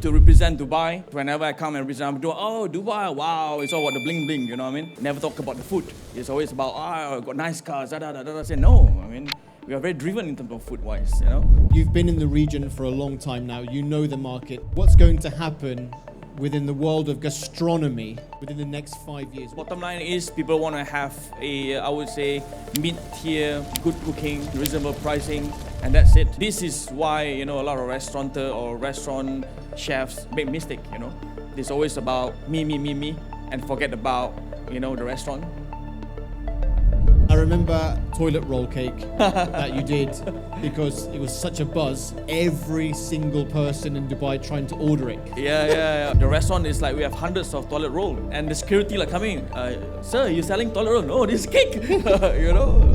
to represent Dubai. Whenever I come and represent Dubai, oh, Dubai, wow, it's all about the bling bling, you know what I mean? Never talk about the food. It's always about, oh, got nice cars, I say, no, I mean, we are very driven in terms of food-wise, you know? You've been in the region for a long time now. You know the market. What's going to happen within the world of gastronomy within the next 5 years? Bottom line is people want to have a, I would say, mid-tier, good cooking, reasonable pricing, and that's it. This is why, you know, a lot of restaurateur or restaurant chefs make mistake, you know. It's always about me, and forget about, you know, the restaurant. I remember toilet roll cake that you did because it was such a buzz. Every single person in Dubai trying to order it. Yeah. The restaurant is like we have hundreds of toilet roll, and the security like coming, sir, you're selling toilet roll? No, this is cake, you know.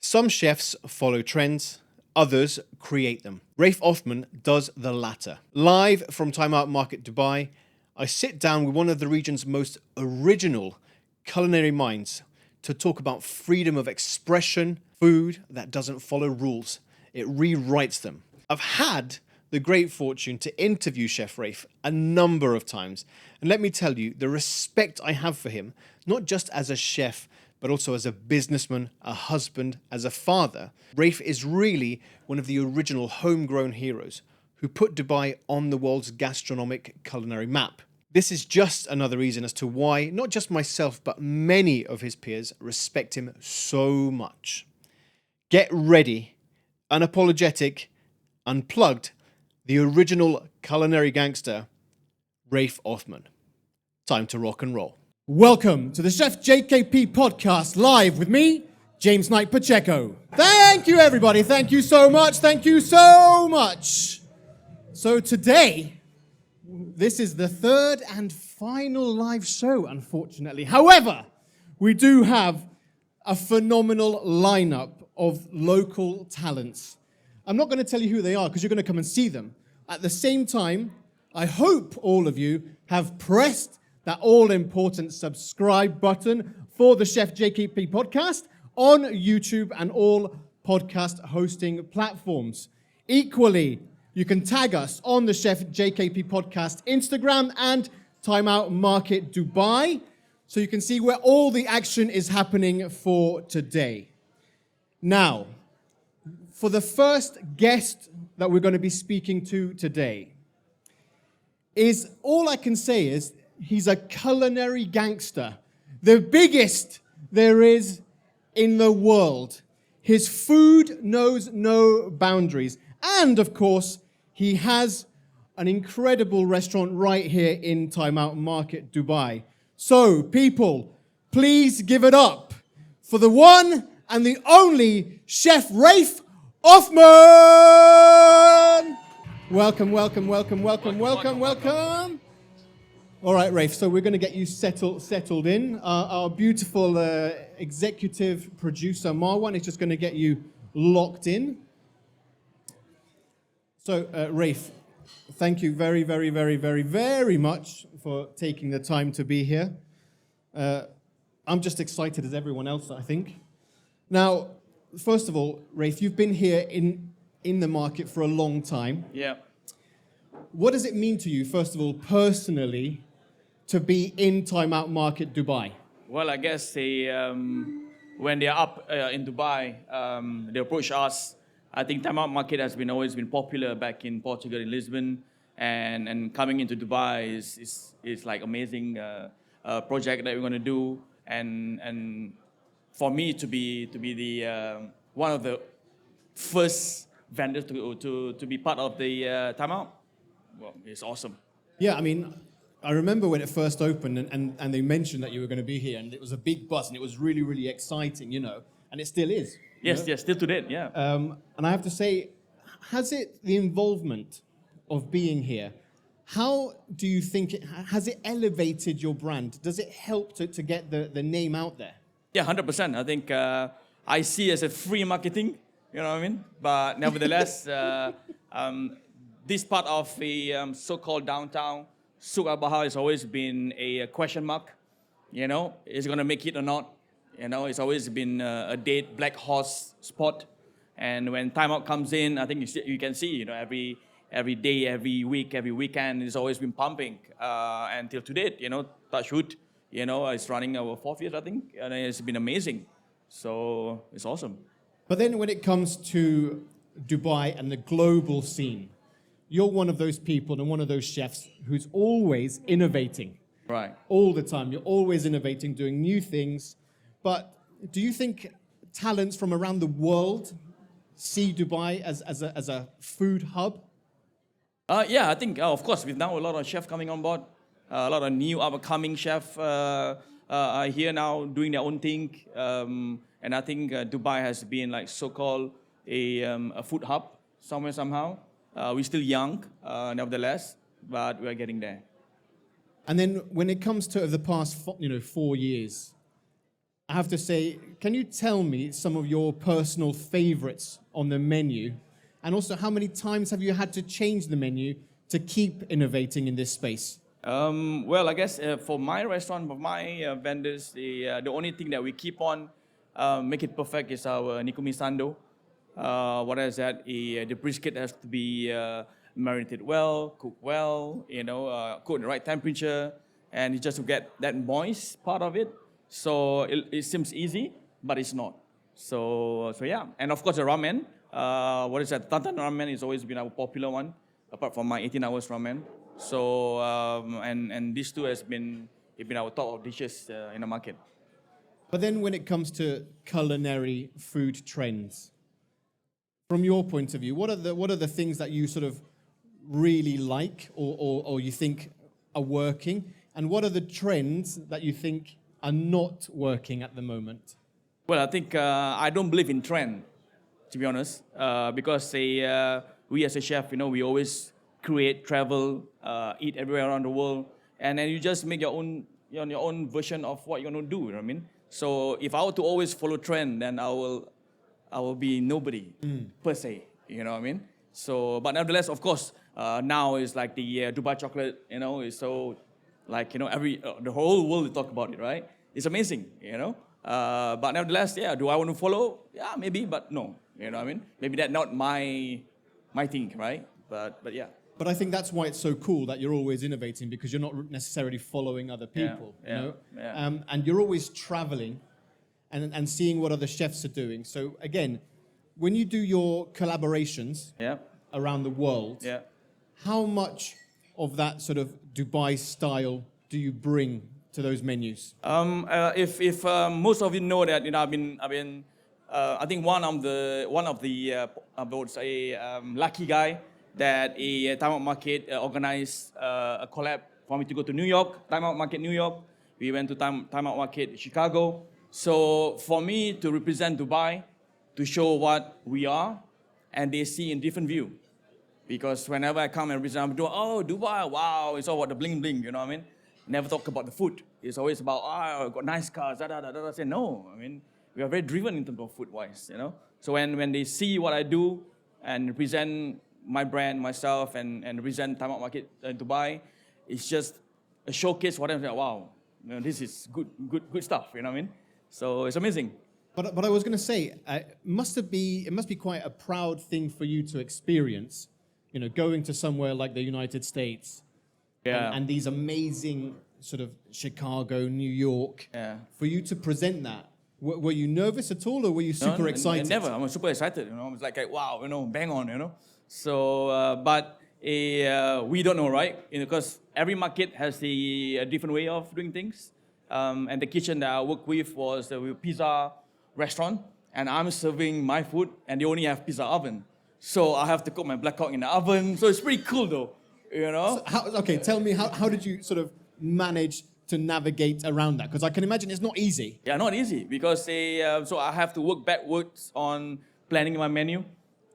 Some chefs follow trends, others create them. Reif Othman does the latter. Live from Time Out Market Dubai, I sit down with one of the region's most original culinary minds to talk about freedom of expression, food that doesn't follow rules. It rewrites them. I've had the great fortune to interview Chef Reif a number of times, and let me tell you, the respect I have for him, not just as a chef, but also as a businessman, a husband, as a father. Reif is really one of the original homegrown heroes who put Dubai on the world's gastronomic culinary map. This is just another reason as to why not just myself, but many of his peers respect him so much. Get ready, unapologetic, unplugged, the original culinary gangster, Reif Othman. Time to rock and roll. Welcome to the Chef JKP podcast, live with me, James Knight Pacheco. Thank you, everybody. Thank you so much. Thank you so much. So today, this is the third and final live show, unfortunately. However, we do have a phenomenal lineup of local talents. I'm not going to tell you who they are because you're going to come and see them. At the same time, I hope all of you have pressed that all-important subscribe button for the Chef JKP podcast on YouTube and all podcast hosting platforms. Equally, you can tag us on the Chef JKP podcast Instagram and Time Out Market Dubai, so you can see where all the action is happening for today. Now, for the first guest that we're going to be speaking to today, is all I can say is he's a culinary gangster, the biggest there is in the world. His food knows no boundaries. And of course, he has an incredible restaurant right here in Time Out Market Dubai. So people, please give it up for the one and the only Chef Reif Othman! Welcome. All right, Reif, so we're going to get you settled in. Our beautiful executive producer, Marwan, is just going to get you locked in. So, Reif, thank you very much for taking the time to be here. I'm just excited as everyone else, I think. Now, first of all, Reif, you've been here in the market for a long time. Yeah. What does it mean to you, first of all, personally, to be in Time Out Market Dubai? Well, I guess when they're up in Dubai, they approach us. I think Time Out Market has always been popular back in Portugal, in Lisbon, and coming into Dubai is like amazing project that we're going to do, and for me to be the one of the first vendors to be part of the Time Out, well, it's awesome. Yeah, I mean, I remember when it first opened and they mentioned that you were going to be here, and it was a big buzz, and it was really exciting, you know, and it still is. Yes, still today, yeah. And I have to say, has it, the involvement of being here, how do you think, has it elevated your brand? Does it help to get the name out there? Yeah, 100%. I think I see as a free marketing, you know what I mean? But nevertheless, this part of the so-called downtown, Souk Al-Bahar has always been a question mark. You know, is it going to make it or not? You know, it's always been a dead black horse spot. And when timeout comes in, I think you can see, you know, every day, every week, every weekend, it's always been pumping until today. You know, touch wood, you know, it's running our 4th year, I think, and it's been amazing. So it's awesome. But then when it comes to Dubai and the global scene, you're one of those people and one of those chefs who's always innovating. Right. All the time. You're always innovating, doing new things. But do you think talents from around the world see Dubai as a food hub? Yeah, I think, of course, with now a lot of chefs coming on board, a lot of new up-and-coming chefs are here now doing their own thing. And I think Dubai has been like so-called a food hub somewhere, somehow. We're still young, nevertheless, but we're getting there. And then when it comes to the past 4 years, I have to say, can you tell me some of your personal favorites on the menu? And also, how many times have you had to change the menu to keep innovating in this space? Well, I guess for my restaurant, for my vendors, the only thing that we keep on make it perfect is our Nikumi Sando. What is that? The brisket has to be marinated well, cooked well, you know, cooked in the right temperature, and just to get that moist part of it. So it seems easy, but it's not. So yeah, and of course the ramen. What is that? Tantan ramen has always been our popular one, apart from my 18 hours ramen. So and these two have been our top of dishes in the market. But then when it comes to culinary food trends, from your point of view, what are the things that you sort of really like or you think are working? And what are the trends that you think are not working at the moment? Well, I think I don't believe in trend, to be honest, because we as a chef, you know, we always create, travel, eat everywhere around the world, and then you just make your own version of what you're going to do, you know what I mean? So if I were to always follow trend, then I will be nobody per se, you know what I mean? So, but nevertheless, of course, now is like the Dubai chocolate, you know, is so, like, you know, the whole world will talk about it, right? It's amazing, you know. But nevertheless, yeah, do I want to follow? Yeah, maybe, but no, you know what I mean? Maybe that's not my thing, right? But yeah. But I think that's why it's so cool that you're always innovating, because you're not necessarily following other people, you know? And you're always traveling and seeing what other chefs are doing. So again, when you do your collaborations around the world, how much of that sort of Dubai style do you bring to those menus? If most of you know that, you know, I've been I think one of the I would say lucky guy that a Time Out Market organized a collab for me to go to New York, Time Out Market New York. We went to Time Out Market Chicago. So for me to represent Dubai, to show what we are, and they see in different view. Because whenever I come and represent, I'm doing, oh, Dubai, wow, it's all about the bling bling, you know what I mean? Never talk about the food. It's always about, oh, got nice cars, da da da da. I say, no, I mean, we are very driven in terms of food-wise, you know? So when they see what I do and represent my brand, myself, and represent Time Out Market in Dubai, it's just a showcase for them. Like, wow, you know, this is good stuff, you know what I mean? So it's amazing. But I was going to say, it must be quite a proud thing for you to experience, you know, going to somewhere like the United States, and these amazing sort of Chicago, New York, for you to present that. Were you nervous at all, or were you super excited? Never. I'm super excited. You know, it's like wow, you know, bang on, you know. So, but we don't know, right? You know, because every market has a different way of doing things. And the kitchen that I worked with was a pizza restaurant, and I'm serving my food, and they only have pizza oven. So I have to cook my black cock in the oven. So it's pretty cool, though. You know. So tell me how did you sort of manage to navigate around that? Because I can imagine it's not easy. Yeah, not easy, because so I have to work backwards on planning my menu.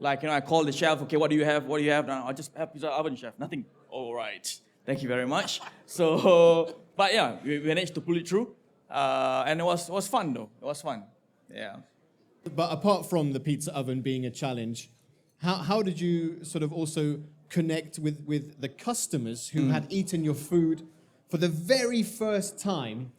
Like, you know, I call the chef, okay, what do you have? What do you have? No, I just have pizza oven, chef. Nothing. All right. Thank you very much. So, but yeah, we managed to pull it through. And it was fun though. It was fun. Yeah. But apart from the pizza oven being a challenge, how did you sort of also connect with the customers who had eaten your food for the very first time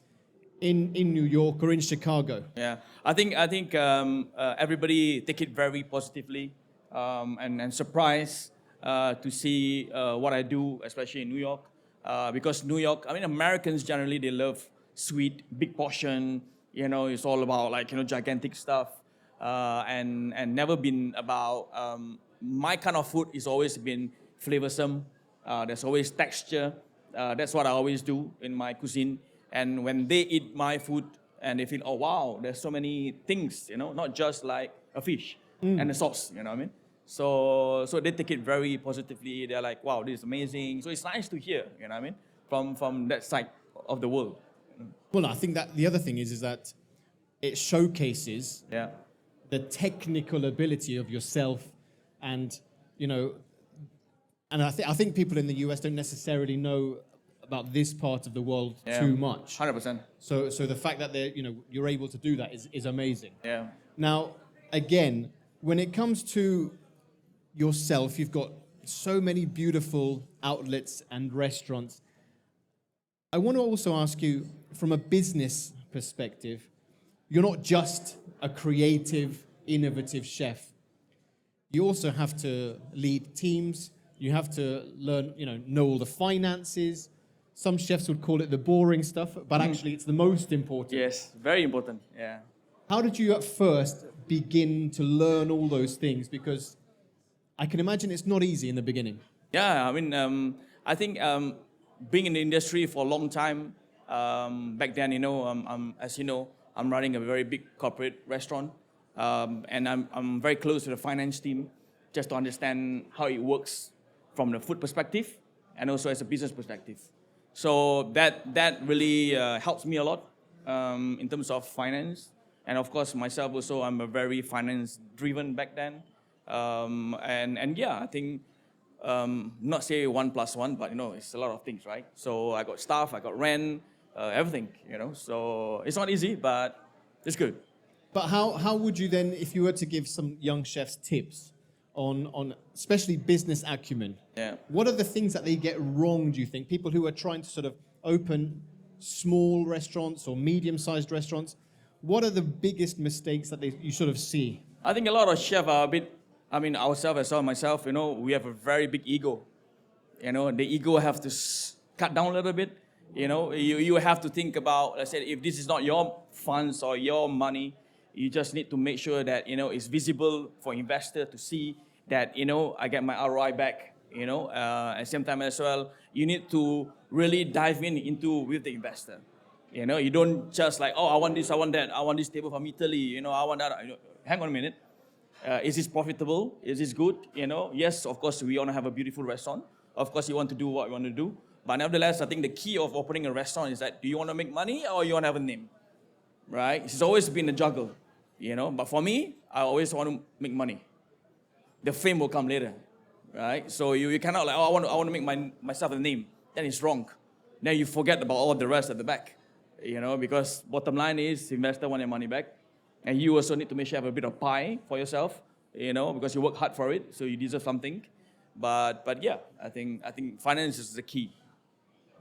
in New York or in Chicago? Yeah, I think everybody take it very positively, and surprised to see what I do, especially in New York, because New York. I mean, Americans generally they love sweet, big portion. It's all about like gigantic stuff, and never been about my kind of food. Is always been flavorsome. There's always texture. That's what I always do in my cuisine. And when they eat my food and they feel, oh wow, there's so many things, not just like a fish and a sauce, you know what I mean? So they take it very positively. They're like, wow, this is amazing. So it's nice to hear, you know what I mean, from that side of the world. Well, I think that the other thing is that it showcases Yeah. the technical ability of yourself, and I think people in the US don't necessarily know about this part of the world Yeah. too much. 100%. So the fact that you're able to do that is amazing. Yeah. Now, again, when it comes to yourself, you've got so many beautiful outlets and restaurants. I want to also ask you, from a business perspective, you're not just a creative, innovative chef. You also have to lead teams. You have to learn, know all the finances. Some chefs would call it the boring stuff, but actually it's the most important. Yes, very important. Yeah. How did you at first begin to learn all those things? Because I can imagine it's not easy in the beginning. Yeah, I mean, I think being in the industry for a long time, back then, as you know, I'm running a very big corporate restaurant, and I'm very close to the finance team, just to understand how it works from the food perspective and also as a business perspective. So that really helps me a lot in terms of finance, and of course myself also. I'm a very finance driven back then, and yeah, I think not say 1+1, but it's a lot of things, right? So I got staff, I got rent, everything, So it's not easy, but it's good. But how would you then, if you were to give some young chefs tips on especially business acumen, Yeah. what are the things that they get wrong, do you think? People who are trying to sort of open small restaurants or medium-sized restaurants, what are the biggest mistakes that you sort of see? I think a lot of chefs are a bit, ourselves as well, myself, we have a very big ego. The ego have to cut down a little bit. You have to think about, let's say, if this is not your funds or your money, you just need to make sure that, it's visible for investor to see that, I get my ROI back, at the same time as well, you need to really dive into with the investor. You don't just like, oh, I want this, I want that, I want this table from Italy, I want that. Hang on a minute. Is this profitable? Is this good? Yes, of course, we want to have a beautiful restaurant. Of course, you want to do what you want to do. But nevertheless, I think the key of opening a restaurant is that do you want to make money or you want to have a name? Right? It's always been a juggle, But for me, I always want to make money. The fame will come later, right? So you cannot like, oh, I want to make myself a name. Then it's wrong. Then you forget about all the rest at the back, because bottom line is investor want their money back. And you also need to make sure you have a bit of pie for yourself, because you work hard for it, so you deserve something. But yeah, I think finance is the key.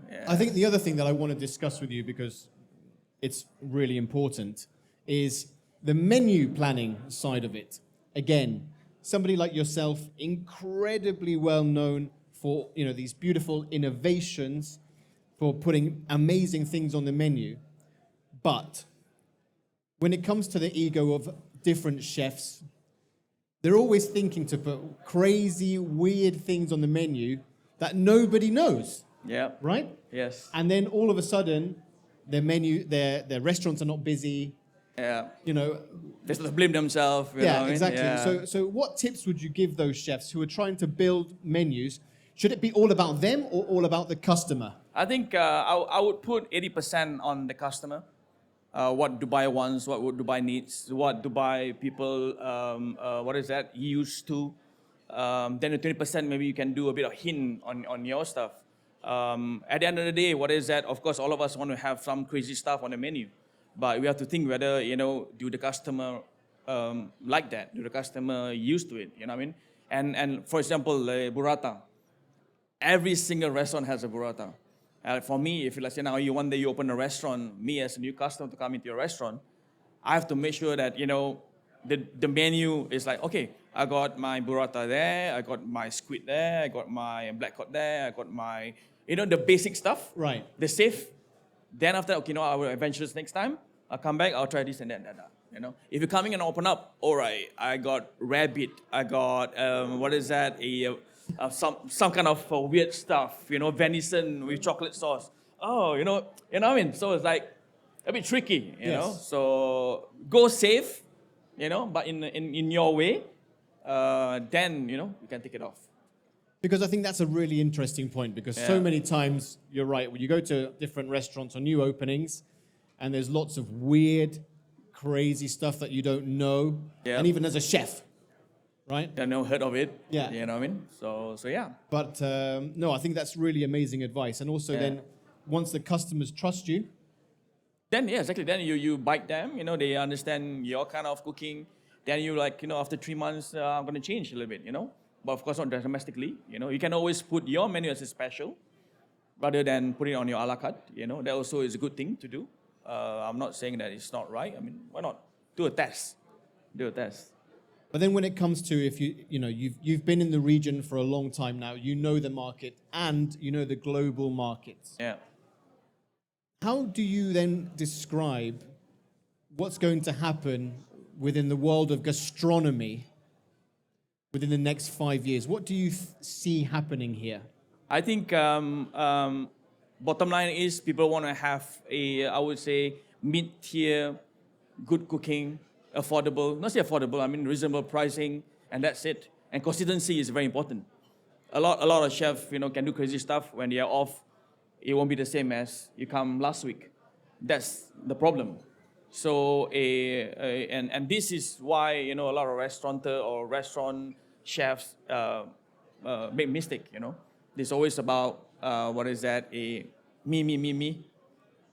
Yeah. I think the other thing that I want to discuss with you, because it's really important, is the menu planning side of it. Again, somebody like yourself, incredibly well known for these beautiful innovations, for putting amazing things on the menu. But when it comes to the ego of different chefs, they're always thinking to put crazy, weird things on the menu that nobody knows. Yeah. Right? Yes. And then all of a sudden, their restaurants are not busy. Yeah. They sort of blame themselves. Yeah, exactly. Yeah. So what tips would you give those chefs who are trying to build menus? Should it be all about them or all about the customer? I think I would put 80% on the customer. What Dubai wants, what Dubai needs, what Dubai people, used to. Then the 20% maybe you can do a bit of hint on your stuff. At the end of the day, what is that? Of course, all of us want to have some crazy stuff on the menu, but we have to think whether, do the customer like that? Do the customer used to it? You know what I mean? And for example, burrata. Every single restaurant has a burrata. For me, if let's say now one day you open a restaurant, me as a new customer to come into your restaurant, I have to make sure that, the menu is like, okay, I got my burrata there, I got my squid there, I got my black cod there, I got my, the basic stuff. Right. The safe. Then after, okay, I will adventures next time. I'll come back, I'll try this and that. If you're coming and open up, all right, I got rabbit, I got, what is that, some kind of weird stuff, venison with chocolate sauce. Oh, you know what I mean? So it's like a bit tricky, you know. So go safe, but in your way, then you can take it off. Because I think that's a really interesting point, because so many times, you're right, when you go to different restaurants or new openings, and there's lots of weird, crazy stuff that you don't know, and even as a chef, right? I never heard of it. Yeah. You know what I mean? So yeah. But no, I think that's really amazing advice. And also then, once the customers trust you, then exactly. Then you bite them. They understand your kind of cooking. Then you like, after 3 months, I'm gonna change a little bit. But of course not domestically. You can always put your menu as a special, rather than put it on your a la carte. That also is a good thing to do. I'm not saying that it's not right. I mean, why not do a test? But then when it comes to, if you've been in the region for a long time now, you know the market and you know the global markets. Yeah. How do you then describe what's going to happen within the world of gastronomy within the next 5 years? What do you see happening here? I think bottom line is people want to have I would say, mid-tier, good cooking, affordable, not say affordable, I mean reasonable pricing, and that's it. And consistency is very important. A lot of chefs, can do crazy stuff. When they are off, it won't be the same as you come last week. That's the problem. So, and this is why, a lot of restaurateur or restaurant chefs make mistake, It's always about, me,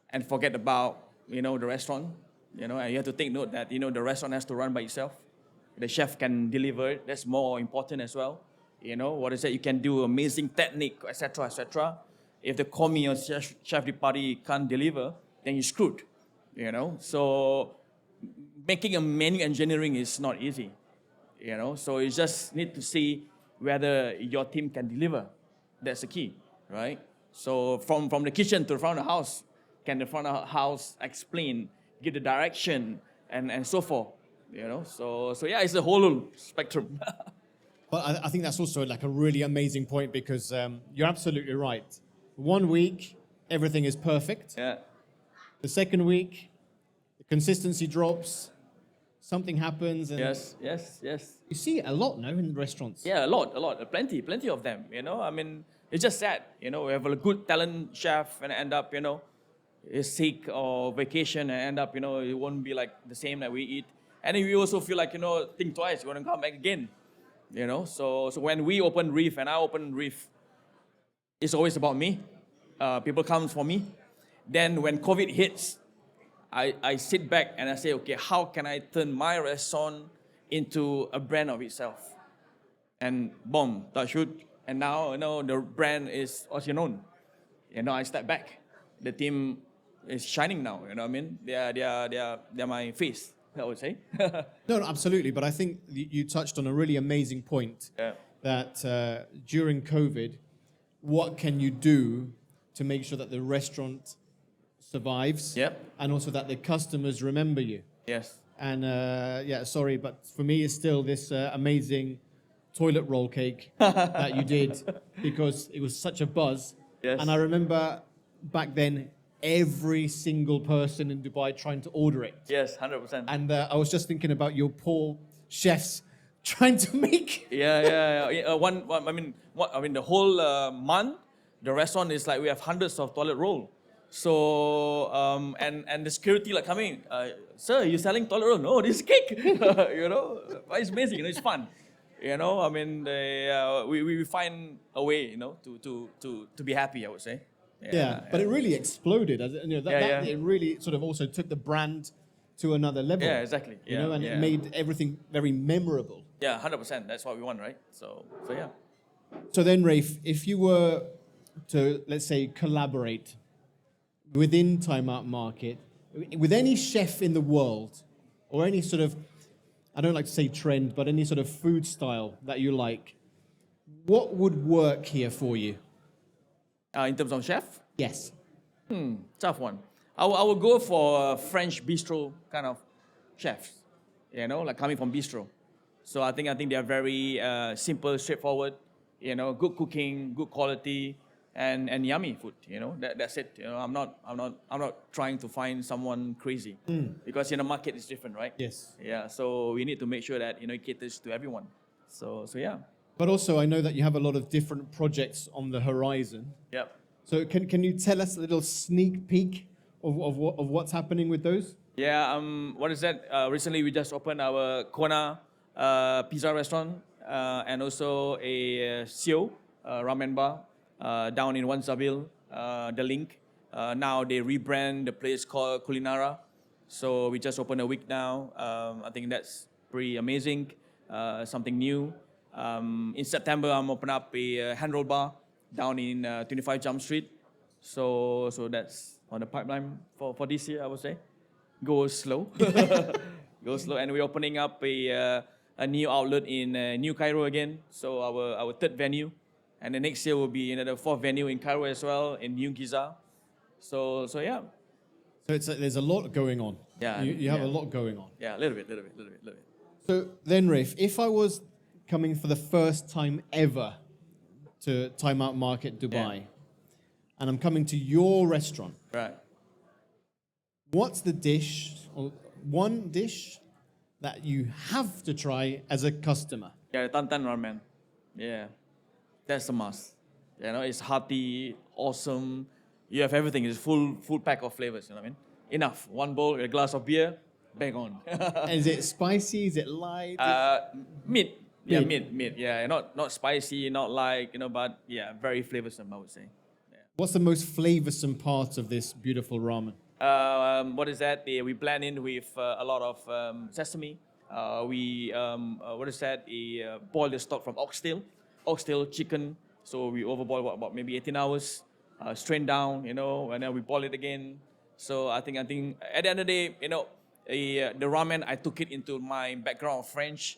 and forget about, the restaurant, and you have to take note that, the restaurant has to run by itself. The chef can deliver it. That's more important as well. You can do amazing technique, etc., etc. If the commis or chef de party can't deliver, then you're screwed, So making a menu engineering is not easy, So you just need to see whether your team can deliver. That's the key, right? So from the kitchen to the front of the house, can the front of the house explain, give the direction, and so forth, So yeah, it's a whole spectrum. But I think that's also like a really amazing point, because you're absolutely right. 1 week, everything is perfect. Yeah. The second week, the consistency drops, something happens. And Yes. you see it a lot now in restaurants. Yeah, a lot, plenty of them. I mean, it's just sad. We have a good talent chef and end up, is sick or vacation and end up, it won't be like the same that we eat. And then we also feel like, think twice, you want to come back again. So when we open Reif and I open Reif, it's always about me. People come for me. Then when COVID hits, I sit back and I say, okay, how can I turn my restaurant into a brand of itself? And boom, touch wood. And now, the brand is also known. I step back. The team is shining now. You know what I mean? They're my face, I would say. No, absolutely. But I think you touched on a really amazing point. Yeah. That during COVID, what can you do to make sure that the restaurant survives? Yep. And also that the customers remember you. Yes. And sorry, but for me, it's still this amazing toilet roll cake that you did, because it was such a buzz. Yes. And I remember back then, every single person in Dubai trying to order it. Yes, 100%. And I was just thinking about your poor chefs trying to make. Yeah. The whole month, the restaurant is like we have hundreds of toilet roll. So and the security like coming, sir, you selling toilet roll? No, this is cake. But it's amazing. It's fun. You know, I mean, we find a way, you know, to be happy, I would say. Yeah, but it really exploded. Yeah. It really sort of also took the brand to another level. Yeah, exactly. You know, and yeah. it made everything very memorable. Yeah, 100%. That's what we want, right? So yeah. So then, Rafe, if you were to, let's say, collaborate within Time Out Market with any chef in the world, or any sort of, I don't like to say trend, but any sort of food style that you like, what would work here for you? In terms of chef, Yes. tough one. I will go for French bistro kind of chefs, you know, like coming from bistro. So I think they are very simple, straightforward, you know, good cooking, good quality, and yummy food. You know, that's it. You know, I'm not trying to find someone crazy because the market is different, right? Yes. Yeah. So we need to make sure that it caters to everyone. So yeah. But also, I know that you have a lot of different projects on the horizon. Yep. So can you tell us a little sneak peek of what's happening with those? Yeah, what is that? Recently, we just opened our Kona pizza restaurant and also a Sio ramen bar down in Wansabil, the Link. Now they rebrand the place called Culinary. So we just opened a week now. I think that's pretty amazing, something new. In September, I'm opening up a hand roll bar down in 25 Jump Street. So that's on the pipeline for this year, I would say. Go slow. Go slow. And we're opening up a new outlet in New Cairo again. So our third venue. And the next year will be another fourth venue in Cairo as well, in New Giza. So yeah. So there's a lot going on. Yeah, You have yeah. a lot going on. Yeah, a little bit. So then, Rafe, if I was coming for the first time ever to Time Out Market Dubai, and I'm coming to your restaurant, Right. what's the dish, or one dish, that you have to try as a customer? Yeah, Tantan ramen. Yeah, that's a must. You know, it's hearty, awesome. You have everything. It's full pack of flavors. You know what I mean? Enough. One bowl, a glass of beer, bang on. Is it spicy? Is it light? Mid. Yeah, Mid. mid. Yeah, not spicy, not like but yeah, very flavorsome, I would say. What's the most flavorsome part of this beautiful ramen? What is that? We blend in with a lot of sesame. We boil the stock from oxtail chicken. So we overboil about maybe 18 hours, strain down, and then we boil it again. So I think at the end of the day, the ramen, I took it into my background of French.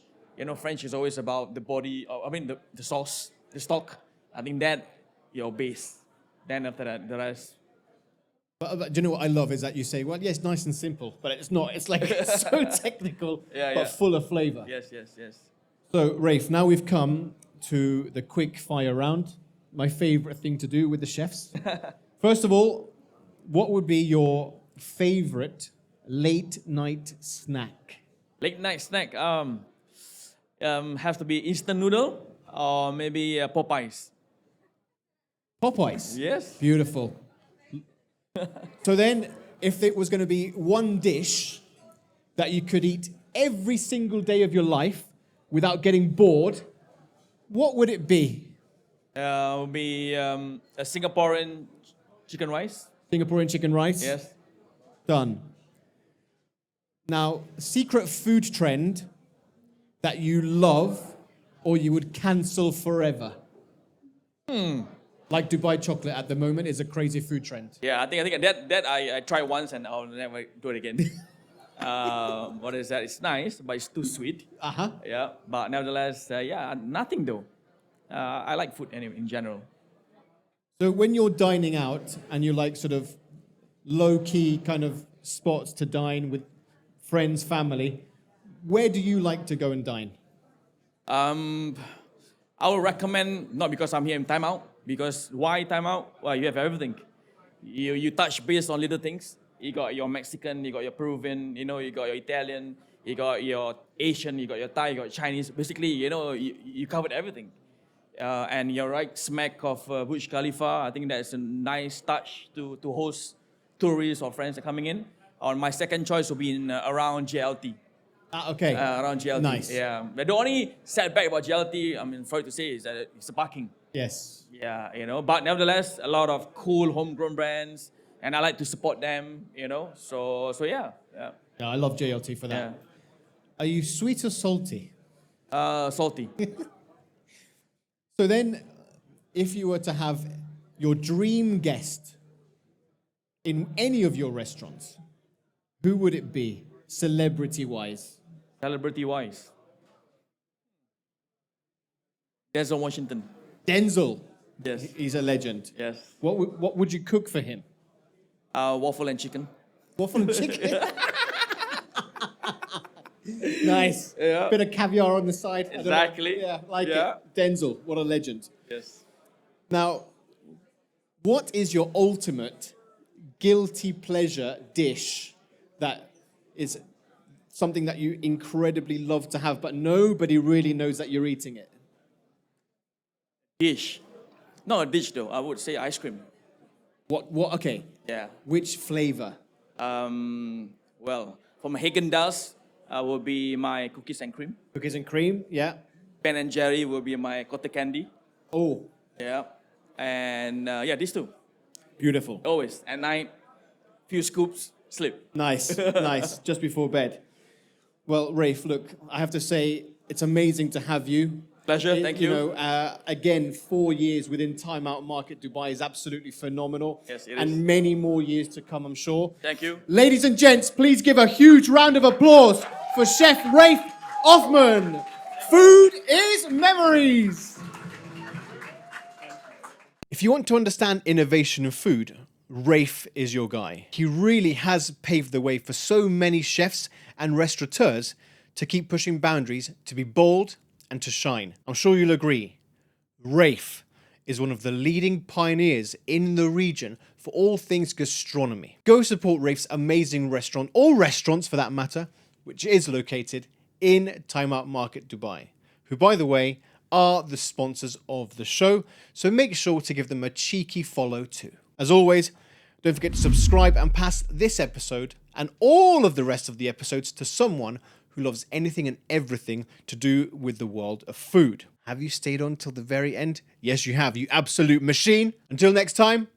French is always about the body. The sauce, the stock. I think that your base. Then after that, the rest. But do you know what I love is that you say, well, yes, nice and simple, but it's not. It's like it's so technical, but full of flavor. Yes. So, Rafe, now we've come to the quick fire round. My favorite thing to do with the chefs. First of all, what would be your favorite late night snack? Late night snack. Has to be instant noodle or maybe Popeyes. Popeyes. Yes. Beautiful. So then, if it was going to be one dish that you could eat every single day of your life without getting bored, what would it be? Would be a Singaporean chicken rice. Singaporean chicken rice? Yes. Done. Now, secret food trend that you love or you would cancel forever? Like Dubai chocolate at the moment is a crazy food trend. Yeah, I think that I tried once and I'll never do it again. What is that? It's nice, but it's too sweet. Uh-huh. Yeah, but nevertheless, nothing though. I like food anyway in general. So when you're dining out and you like sort of low-key kind of spots to dine with friends, family, where do you like to go and dine? I would recommend, not because I'm here in Time Out, because why Time Out? Well, you have everything. You touch base on little things. You got your Mexican, you got your Peruvian, you got your Italian, you got your Asian, you got your Thai, you got your Chinese. Basically, you covered everything. And you're right smack of Burj Khalifa. I think that's a nice touch to host tourists or friends that are coming in. My second choice will be in around JLT. Okay. Around JLT. Nice. Yeah. But the only setback about JLT, I mean, sorry to say, is that it's the parking. Yes. Yeah, but nevertheless, a lot of cool homegrown brands, and I like to support them, So yeah. Yeah, I love JLT for that. Yeah. Are you sweet or salty? Salty. So then, if you were to have your dream guest in any of your restaurants, who would it be, celebrity-wise? Celebrity-wise. Denzel Washington. Denzel. Yes. He's a legend. Yes. What would you cook for him? Waffle and chicken. Waffle and chicken? Nice. Yeah. Bit of caviar on the side. I don't know. Exactly. Yeah, like Yeah. it. Denzel, what a legend. Yes. Now, what is your ultimate guilty pleasure dish that is something that you incredibly love to have, but nobody really knows that you're eating it? Dish. Not a dish though. I would say ice cream. What, okay. Yeah. Which flavor? Well, from Haagen-Dazs will be my cookies and cream. Cookies and cream, yeah. Ben and Jerry will be my cotton candy. Oh, Yeah. And these two. beautiful. Always. At night, few scoops, sleep. Nice, nice. Just before bed. Well, Raif, look, I have to say, it's amazing to have you. Pleasure, thank you. Again, 4 years within Time Out Market Dubai is absolutely phenomenal. Yes, it and is. many more years to come, I'm sure. Thank you. Ladies and gents, please give a huge round of applause for Chef Reif Othman. Food is memories. If you want to understand innovation in food, Reif is your guy. He really has paved the way for so many chefs and restaurateurs to keep pushing boundaries, to be bold and to shine. I'm sure you'll agree. Reif is one of the leading pioneers in the region for all things gastronomy. Go support Reif's amazing restaurant, or restaurants for that matter, which is located in Time Out Market Dubai, who, by the way, are the sponsors of the show, so make sure to give them a cheeky follow too. As always, don't forget to subscribe and pass this episode and all of the rest of the episodes to someone who loves anything and everything to do with the world of food. Have you stayed on till the very end? Yes, you have, you absolute machine. Until next time,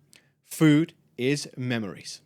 food is memories.